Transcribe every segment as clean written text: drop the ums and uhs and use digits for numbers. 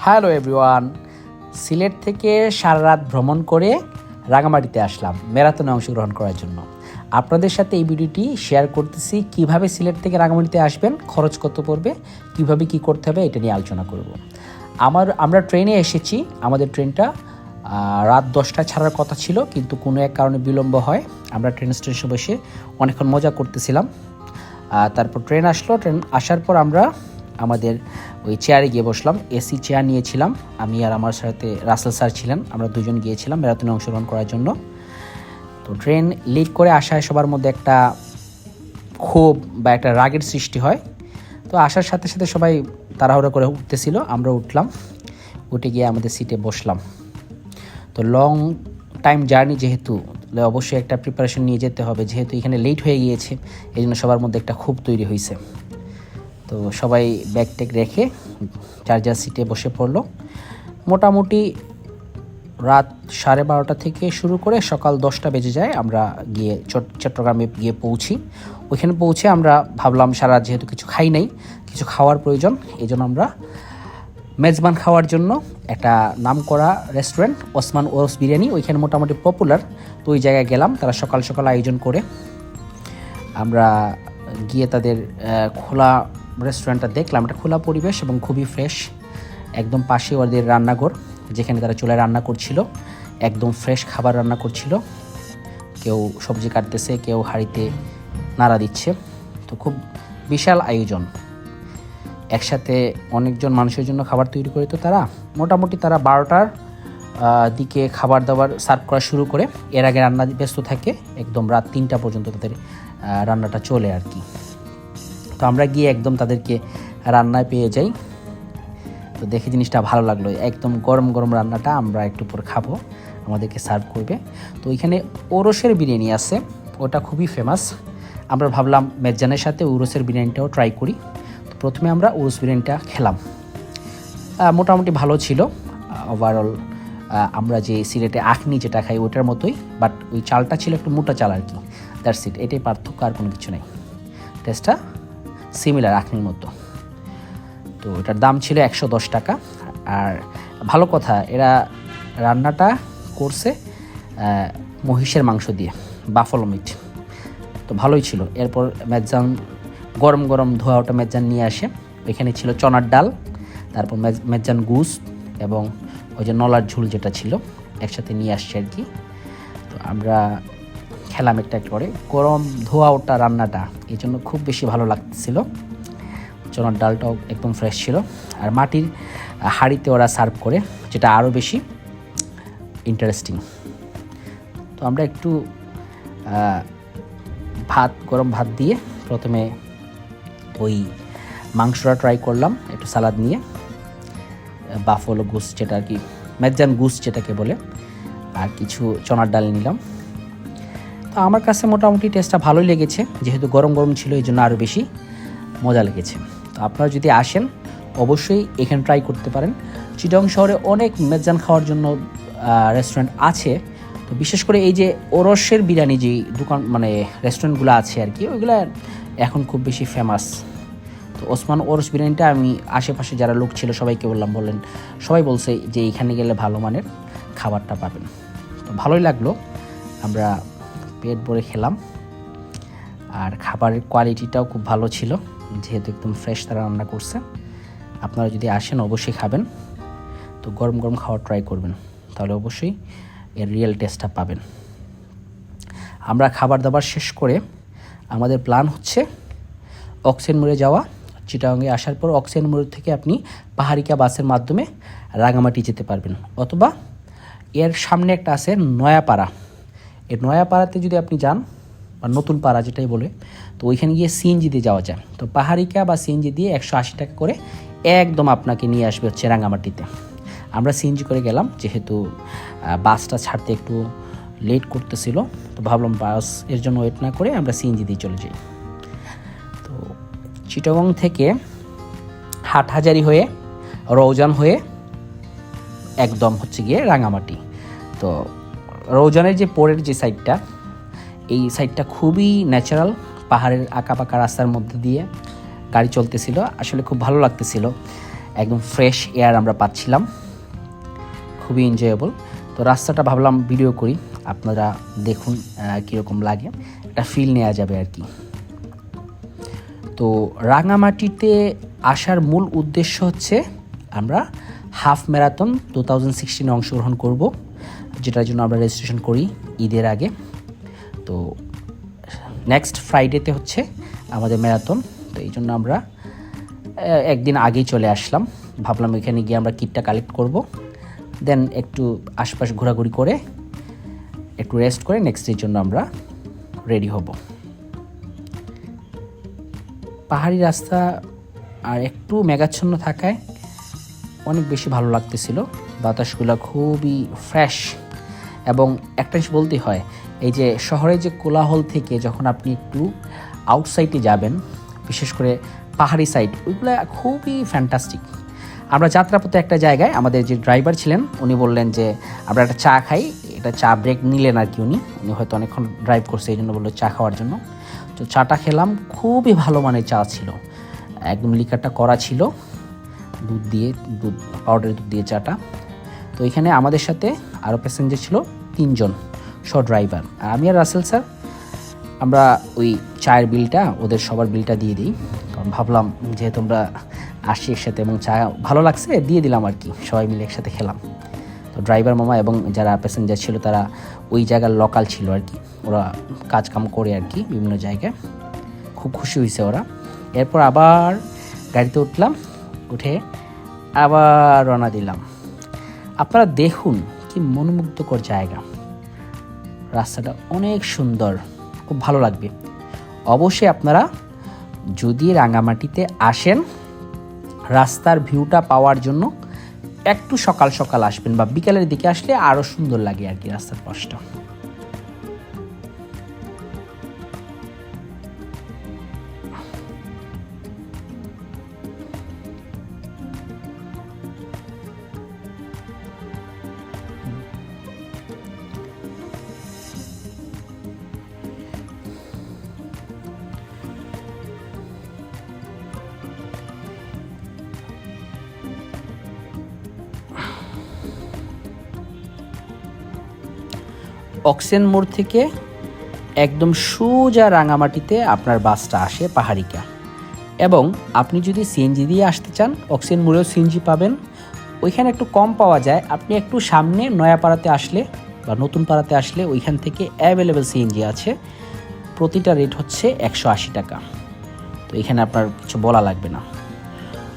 Hello everyone, Sylhet থেকে সারা রাত ভ্রমণ করে রাঙামাটিতে আসলাম ম্যারাথনে অংশগ্রহণ করার জন্য। আপনাদের সাথে এই ভিডিওটি শেয়ার করতেছি, কিভাবে সিলেট থেকে রাঙামাটিতে আসবেন, খরচ কত পড়বে, কিভাবে কি করতে হবে, এটা নিয়ে আলোচনা করব। আমরা ট্রেনে এসেছি। আমাদের ট্রেনটা রাত 10টায় ছাড়ার কথা ছিল, কিন্তু কোনো এক কারণে বিলম্ব হয়। আমরা ট্রেন স্টেশনে বসে অনেকক্ষণ মজা করতেছিলাম। তারপর ট্রেন আসলো। ট্রেন আসার পর আমরা আমাদের ওই চেয়ারে গিয়ে বসলাম। এসি চেয়ার নিয়েছিলাম। আমি আর আমার সাথে রাসেল স্যার ছিলেন। আমরা দুজন গিয়েছিলাম ম্যারাথনে অংশগ্রহণ করার জন্য। তো ট্রেন লেট করে আসায় সবার মধ্যে একটা ক্ষোভ বা একটা রাগের সৃষ্টি হয়। তো আসার সাথে সাথে সবাই তাড়াহুড়ো করে উঠতেছিল। আমরা উঠলাম, উঠে গিয়ে আমাদের সিটে বসলাম। তো লং টাইম জার্নি যেহেতু, অবশ্যই একটা প্রিপারেশন নিয়ে যেতে হবে। যেহেতু এখানে লেট হয়ে গিয়েছে, এই জন্য সবার মধ্যে একটা ক্ষোভ তৈরি হয়েছে। তো সবাই ব্যাগ ট্যাগ রেখে চার্জার সিটে বসে পড়লো। মোটামুটি রাত 12:30 থেকে শুরু করে সকাল 10টা বেজে যায়। আমরা গিয়ে চট্টগ্রামে গিয়ে পৌঁছি। ওইখানে পৌঁছে আমরা ভাবলাম সারা যেহেতু কিছু খাই নাই, কিছু খাওয়ার প্রয়োজন। এই জন্য আমরা মেজবান খাওয়ার জন্য একটা নামকরা রেস্টুরেন্ট ওসমান ওরস বিরিয়ানি, ওইখানে মোটামুটি পপুলার। তো ওই জায়গায় গেলাম। তারা সকাল সকাল আয়োজন করে। আমরা গিয়ে তাদের খোলা রেস্টুরেন্টটা দেখলাম। একটা খোলা পরিবেশ এবং খুবই ফ্রেশ। একদম পাশে ওদের রান্নাঘর, যেখানে তারা চুলায় রান্না করছিল। একদম ফ্রেশ খাবার রান্না করছিল। কেউ সবজি কাটতেছে, কেউ হাঁড়িতে নাড়া দিচ্ছে। তো খুব বিশাল আয়োজন। একসাথে অনেকজন মানুষের জন্য খাবার তৈরি করে। তো তারা মোটামুটি 12টার দিকে খাবার দাবার সার্ভ করা শুরু করে। এর আগে রান্না ব্যস্ত থাকে, একদম রাত 3টা পর্যন্ত তাদের রান্নাটা চলে আর কি। তো আমরা গিয়ে একদম তাদেরকে রান্নায় পেয়ে যাই। তো দেখে জিনিসটা ভালো লাগলো। একদম গরম গরম রান্নাটা আমরা একটু পর খাবো, আমাদেরকে সার্ভ করবে। তো ওইখানে ওরসের বিরিয়ানি আছে, ওটা খুবই ফেমাস। আমরা ভাবলাম মেজানের সাথে ওরসের বিরিয়ানিটাও ট্রাই করি। তো প্রথমে আমরা ওরস বিরিয়ানিটা খেলাম। মোটামুটি ভালো ছিল ওভারঅল। আমরা যে সিলেটে আখনি যেটা খাই ওইটার মতোই, বাট ওই চালটা ছিল একটু মোটা চাল আর কি। দ্যাটস ইট, এটাই পার্থক্য, আর কোনো কিছু নেই। টেস্টটা সিমিলার আখনির মতো। তো এটার দাম ছিল 110 টাকা। আর ভালো কথা, এরা রান্নাটা করছে মহিষের মাংস দিয়ে, বাফলো মিট। তো ভালোই ছিল। এরপর মেজান গরম গরম ধোয়া ওটা মেজান নিয়ে আসে। এখানে ছিল চনার ডাল, তারপর মেজান গুস এবং ওই যে নলার ঝুল যেটা ছিল একসাথে নিয়ে আসছে আর কি। তো আমরা খেলাম একটা করে। গরম ধোয়া ওটা রান্নাটা এই জন্য খুব বেশি ভালো লাগছিল। চনার ডালটাও একদম ফ্রেশ ছিল। আর মাটির হাঁড়িতে ওরা সার্ভ করে, যেটা আরও বেশি ইন্টারেস্টিং। তো আমরা একটু গরম ভাত দিয়ে প্রথমে ওই মাংসটা ট্রাই করলাম, একটু সালাদ নিয়ে। বাফলো গুস যেটা আর কি, মেজান গুস যেটাকে বলে, আর কিছু চনার ডাল নিলাম। তো আমার কাছে মোটামুটি টেস্টটা ভালোই লেগেছে। যেহেতু গরম গরম ছিল, এই জন্য আরও বেশি মজা লেগেছে। তো আপনারা যদি আসেন অবশ্যই এখানে ট্রাই করতে পারেন। চিটাগং শহরে অনেক মেজান খাওয়ার জন্য রেস্টুরেন্ট আছে। তো বিশেষ করে এই যে ওরসের বিরিয়ানি যে দোকান মানে রেস্টুরেন্টগুলো আছে আর কি, ওইগুলো এখন খুব বেশি ফেমাস। তো ওসমান ওরস বিরিয়ানিটা আমি আশেপাশে যারা লোক ছিল সবাইকে বললেন সবাই বলছে যে এইখানে গেলে ভালো মানের খাবারটা পাবেন। তো ভালোই লাগলো। আমরা পেট ভরে খেলাম। আর খাবারের কোয়ালিটিটাও খুব ভালো ছিল, যেহেতু একদম ফ্রেশ তারা রান্না করছে। আপনারা যদি আসেন অবশ্যই খাবেন। তো গরম গরম খাওয়া ট্রাই করবেন, তাহলে অবশ্যই এর রিয়েল টেস্টটা পাবেন। আমরা খাবার দাবার শেষ করে আমাদের প্ল্যান হচ্ছে অক্সিজেন মোড়ে যাওয়া। চিটাগংয়ে আসার পর অক্সিজেন মোড় থেকে আপনি পাহাড়িকা বাসের মাধ্যমে রাঙামাটি যেতে পারবেন, অথবা এর সামনে একটা আছে নয়াপাড়া। এই নয়াপাড়াতে যদি আপনি যান, বা নতুন পাড়া যেটাই বলে, তো ওইখানে গিয়ে সিএনজি দিয়ে যাওয়া যায়। তো পাহাড়িকা বা সিএনজি দিয়ে 180 টাকা করে একদম আপনাকে নিয়ে আসবে হচ্ছে রাঙামাটিতে। আমরা সিএনজি করে গেলাম, যেহেতু বাসটা ছাড়তে একটু লেট করতেছিল। তো ভাবলাম বাস এর জন্য ওয়েট না করে আমরা সিএনজি দিয়ে চলে যাই। তো চিটাগং থেকে হাটহাজারি হয়ে রৌজান হয়ে একদম হচ্ছে গিয়ে রাঙামাটি। তো রৌজানের যে পরের যে সাইডটা, এই সাইডটা খুবই ন্যাচারাল। পাহাড়ের আঁকা পাকা রাস্তার মধ্যে দিয়ে গাড়ি চলতেছিল, আসলে খুব ভালো লাগতেছিল। একদম ফ্রেশ এয়ার আমরা পাচ্ছিলাম, খুবই এনজয়েবল। তো রাস্তাটা ভাবলাম ভিডিও করি, আপনারা দেখুন কীরকম লাগে, একটা ফিল নেওয়া যাবে আর কি। তো রাঙামাটিতে আসার মূল উদ্দেশ্য হচ্ছে আমরা হাফ ম্যারাথন 2016 অংশগ্রহণ করব, যেটার জন্য আমরা রেজিস্ট্রেশন করি ঈদের আগে। তো নেক্সট ফ্রাইডেতে হচ্ছে আমাদের ম্যারাথন, তো এই জন্য আমরা একদিন আগেই চলে আসলাম। ভাবলাম এখানে গিয়ে আমরা কিটটা কালেক্ট করব, দেন একটু আশপাশ ঘোরাঘুরি করে একটু রেস্ট করে নেক্সট ডের জন্য আমরা রেডি হব। পাহাড়ি রাস্তা আর একটু মেঘাচ্ছন্ন থাকায় অনেক বেশি ভালো লাগতেছিল, বাতাসগুলো খুবই ফ্রেশ। এবং একটা জিনিস বলতে হয়, এই যে শহরে যে কোলাহল থেকে যখন আপনি একটু আউটসাইডে যাবেন, বিশেষ করে পাহাড়ি সাইড, ওইগুলো খুবই ফ্যান্টাস্টিক। আমরা যাত্রাপথে একটা জায়গায় আমাদের যে ড্রাইভার ছিলেন উনি বললেন যে আমরা একটা চা খাই, এটা চা ব্রেক নিলেন আর কি। উনি হয়তো অনেকক্ষণ ড্রাইভ করছে, এই জন্য বললো চা খাওয়ার জন্য। তো চাটা খেলাম, খুবই ভালো মানের চা ছিল, একদম লিকারটা করা ছিল, দুধ পাউডারের দুধ দিয়ে চাটা। তো এখানে আমাদের সাথে আরও প্যাসেঞ্জার ছিল 3 জন সহ ড্রাইভার, আর আমি আর রাসেল স্যার। আমরা ওই চায়ের বিলটা ওদের সবার বিলটা দিয়ে দিই, কারণ ভাবলাম যেহেতু আমরা আসছি একসাথে এবং চা ভালো লাগছে দিয়ে দিলাম আর কি, সবাই মিলে একসাথে খেলাম। তো ড্রাইভার মামা এবং যারা প্যাসেঞ্জার ছিল তারা ওই জায়গার লোকাল ছিল আর কি, ওরা কাজ কাম করে আর কি বিভিন্ন জায়গায়, খুব খুশি হয়েছে ওরা। এরপর আবার গাড়িতে উঠলাম, উঠে আবার রওনা দিলাম। আপনারা দেখুন কি মনোমুগ্ধকর জায়গা, রাস্তাটা অনেক সুন্দর, খুব ভালো লাগবে। অবশ্যই আপনারা যদি রাঙামাটিতে আসেন, রাস্তার ভিউটা পাওয়ার জন্য একটু সকাল সকাল আসবেন বা বিকালের দিকে আসলে আরও সুন্দর লাগে আর কি রাস্তার পাশটা। অক্সিজেন মোড় থেকে একদম সোজা রাঙামাটিতে আপনার বাসটা আসে পাহাড়িকা। এবং আপনি যদি সিএনজি দিয়ে আসতে চান, অক্সিজেন মোড়েও সিএনজি পাবেন, ওইখানে একটু কম পাওয়া যায়। আপনি একটু সামনে নয়াপাড়াতে আসলে বা নতুন পাড়াতে আসলে ওইখান থেকে অ্যাভেলেবেল সিএনজি আছে, প্রতিটা রেট হচ্ছে 180 টাকা। তো এখানে আপনার কিছু বলা লাগবে না।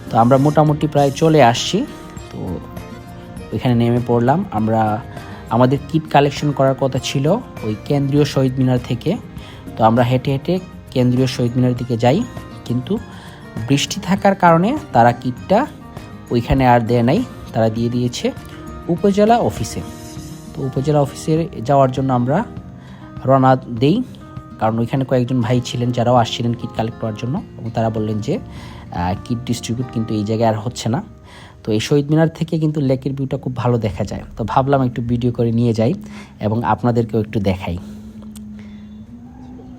তো আমরা মোটামুটি প্রায় চলে আসছি, তো ওইখানে নেমে পড়লাম। আমাদের কিট কালেকশন করার কথা ছিল ওই কেন্দ্রীয় শহীদ মিনার থেকে, তো আমরা হেঁটে হেঁটে কেন্দ্রীয় শহীদ মিনারের দিকে যাই, কিন্তু বৃষ্টি থাকার কারণে তারা কিটটা ওইখানে আর দেয় নাই, তারা দিয়ে দিয়েছে উপজেলা অফিসে। তো উপজেলা অফিসে যাওয়ার জন্য আমরা রওনা দেই, কারণ ওইখানে কয়েকজন ভাই ছিলেন যারাও আসছিলেন কিট কালেক্ট করার জন্য, এবং তারা বললেন যে কিট ডিস্ট্রিবিউট কিন্তু এই জায়গায় আর হচ্ছে না। তো এই শহীদ মিনার থেকে কিন্তু লেকের ভিউটা খুব ভালো দেখা যায়, তো ভাবলাম একটু ভিডিও করে নিয়ে যাই এবং আপনাদেরকেও একটু দেখাই।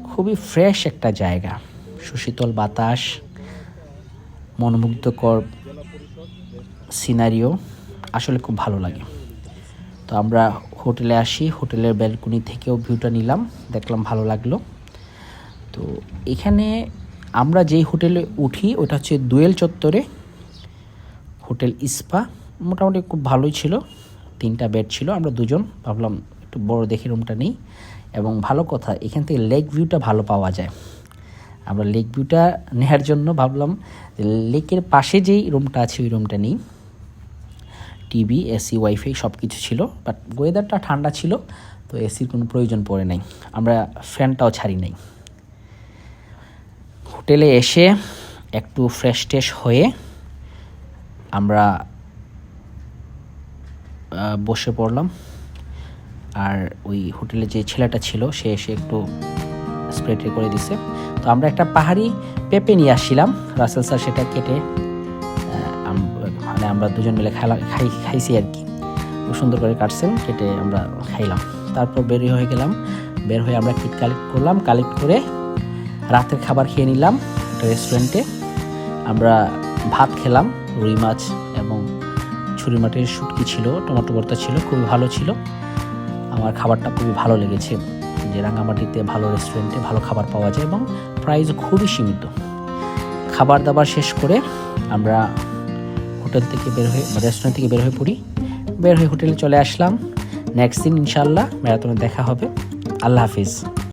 খুবই ফ্রেশ একটা জায়গা, সুশীতল বাতাস, মনোমুগ্ধকর সিনারিও, আসলে খুব ভালো লাগে। তো আমরা হোটেলে আসি, হোটেলের ব্যালকনি থেকেও ভিউটা নিলাম, দেখলাম ভালো লাগলো। তো এখানে আমরা যেই হোটেলে উঠি ওটা হচ্ছে দোয়েল চত্বরে, হোটেল ইস্পা। মোটামুটি খুব ভালোই ছিল, 3টা বেড ছিল, আমরা 2 জন, ভাবলাম একটু বড় দেখে রুমটা নেই। এবং ভালো কথা, এখান থেকে লেক ভিউটা ভালো পাওয়া যায়। আমরা লেক ভিউটা নেওয়ার জন্য ভাবলাম লেকের পাশে যেই রুমটা আছে ওই রুমটা নেই। টিভি, এসি, ওয়াইফাই সব কিছু ছিল, বাট ওয়েদারটা ঠান্ডা ছিল, তো এসির কোনো প্রয়োজন পড়ে নাই, আমরা ফ্যানটাও ছাড়ি নাই। হোটেলে এসে একটু ফ্রেশ ট্রেশ হয়ে আমরা বসে পড়লাম, আর ওই হোটেলে যে ছেলেটা ছিল সে এসে একটু স্প্রেটে করে দিছে। তো আমরা একটা পাহাড়ি পেঁপে নিয়ে আসছিলাম, রাসেল স্যার সেটা কেটে মানে আমরা 2 জন মিলে খাইছি আর কি, খুব সুন্দর করে কাটছেন, কেটে আমরা খাইলাম। তারপর বের হয়ে গেলাম, বের হয়ে আমরা কিট কালেক্ট করলাম, কালেক্ট করে রাতের খাবার খেয়ে নিলাম একটা রেস্টুরেন্টে। আমরা ভাত খেলাম রুই মাছ এবং ছুরি মাটির শুটকি ছিল, টমেটো ভর্তা ছিল, খুবই ভালো ছিল। আমার খাবারটা খুবই ভালো লেগেছে, যে রাঙামাটিতে ভালো রেস্টুরেন্টে ভালো খাবার পাওয়া যায় এবং প্রাইস খুবই সীমিত। খাবার দাবার শেষ করে আমরা হোটেল থেকে রেস্টুরেন্ট থেকে বের হয়ে পড়ি। বের হয়ে হোটেলে চলে আসলাম। নেক্সট দিন ইনশাআল্লাহ ম্যারাথনে দেখা হবে। আল্লাহ হাফিজ।